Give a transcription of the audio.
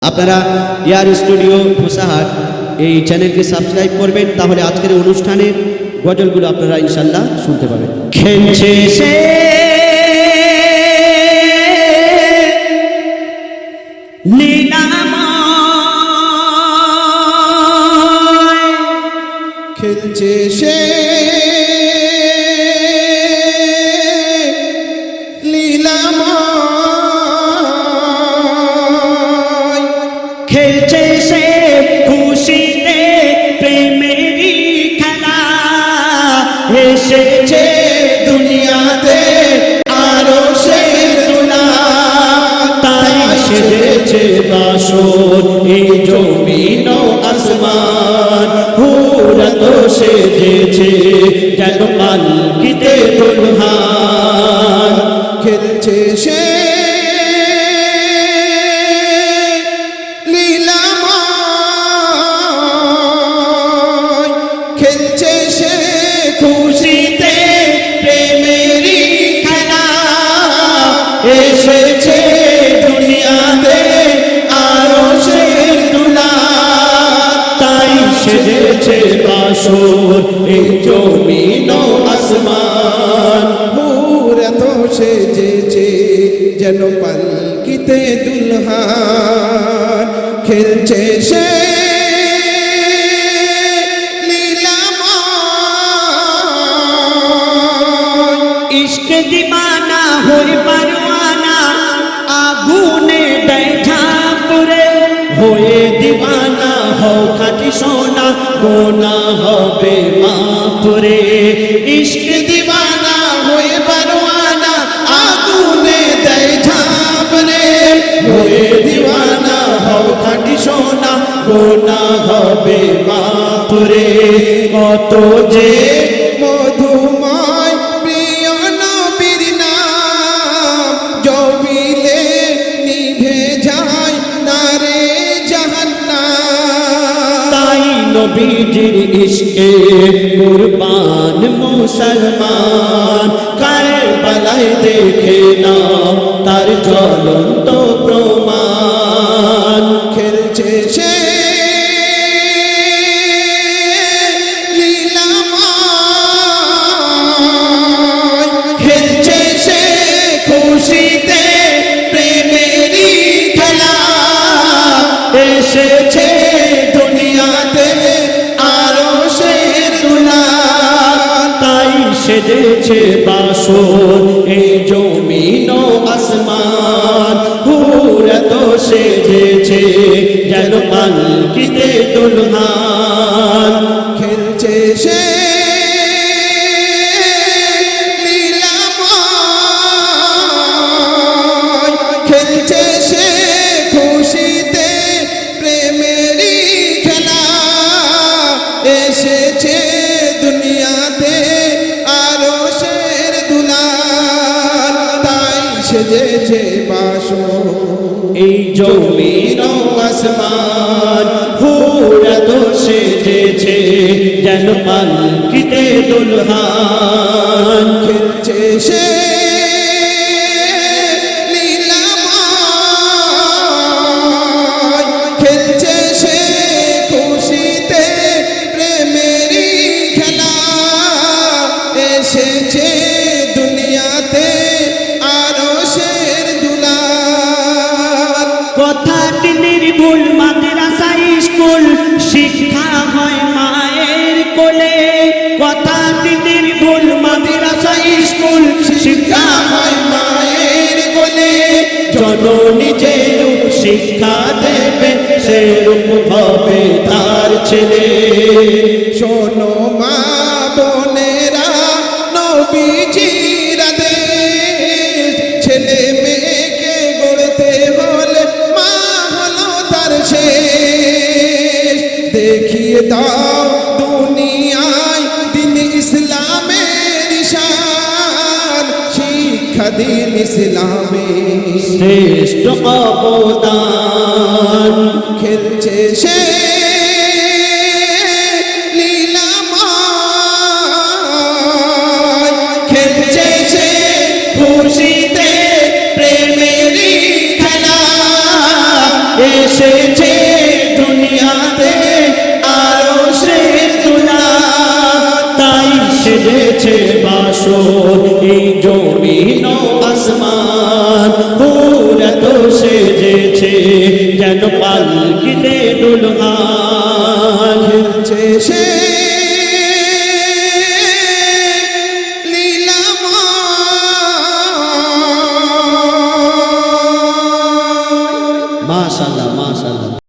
আপনারা ইয়ার স্টুডিও মুসাহার এই চ্যানেলকে সাবস্ক্রাইব করবেন, তাহলে আজকের অনুষ্ঠানের গজলগুলো আপনারা ইনশাল্লাহ শুনতে পাবেন। খেলছে সে লীলাময়, খেলছে সে লীলাময়, খেলছে সে খুশিতে প্রেমেরই খেলা, এসেছে দুনিয়াতে আরো সে দুলা, তাই সেজেছে বাসর এই জমিন ও আসমান, হুরা তো সেজেছে যেন পালকিতে দুলহান। খেলছে সে লীলাময়, খেলছে সে খুশিতে প্রেমেরই খেলা, এসেছে দুনিয়াতে আরো সে দুলা, তাই সেজেছে বাসর এই জমিন ও আসমান, পুরা তো সেজেছে যেন পালকিতে দুলহান। খেলছে সে লীলাময়, ইশকে দিবানা হই পারওয়ানা, আগুনে দেয় ঝাঁপুরে, হয়ে দিবানা হও খাঁটি সোনা, গোনা হবে মাপুরে। ইশকে দিবানা হয়ে পারওয়ানা, আগুনে দেয় ঝাঁপরে, হয়ে দিওয়ানা হও খাঁটি সোনা, গোনা হবে মাপুরে। কত যে মধুময় প্রিয় নবীর নাম জপিলে নিভে যায় না রে জাহান্নাম। তাই নবীজির ইশকে কুরবান মুসলমান, কারবালায় দেখে নাও তার জ্বলন্ত প্রমাণ। খেলছে সে লীলাময়, খেলছে সে খুশিতে প্রেমেরই খেলা, এসেছে দুনিয়াতে আরো সে দুলা, তাই সেজেছে বাসর এই জমিন ও আসমান, হুরা তো সেজেছে যেন পালকিতে দুলহান। খেলছে সে লীলাময়, খেলছে সে খুশিতে প্রেমেরই খেলা, এসেছে দুনিয়াতে আরো শের দুলাল, তাই সেজেছে বাসর এই জমিন ও আসমান, হুরা তো সেজেছে যেন পালকিতে দুলহান। খেলছে সে লীলাময়, খেলছে সে খুশিতে প্রেমেরই খেলা, এসেছে দুনিয়াতে আরো শের দুলাল। কথাটি নির্ভুল মাদ্রাসা স্কুল, শিক্ষা হয় মায়ের কোলে। কথাটি নির্ভুল মাদ্রাসা স্কুল, শিক্ষা হয় মায়ের কোলে। জননী যেরূপ শিক্ষা দেবে সেরূপ হবে তার ছেলে। শোনো মা বোনেরা নবীজির আদেশ, ছেলে মেয়েকে গড়তে হলে মা হলো তার শেষ। দেখিয়ে দাও দুনিয়ায় দিন ইসলামের শান, শিক্ষা দিন ইসলামের শ্রেষ্ঠ অবদান। খেলছে সে লীলাময়, খেলছে সে খুশিতে প্রেমেরই খেলা, এসে এসেছে দুনিয়াতে আরো সে তুলা, তাই সেজেছে বাসর এই জমিন ও আসমান। হুরা তো সেজেছে যেন পালকিতে দুলহান। খেলছে সে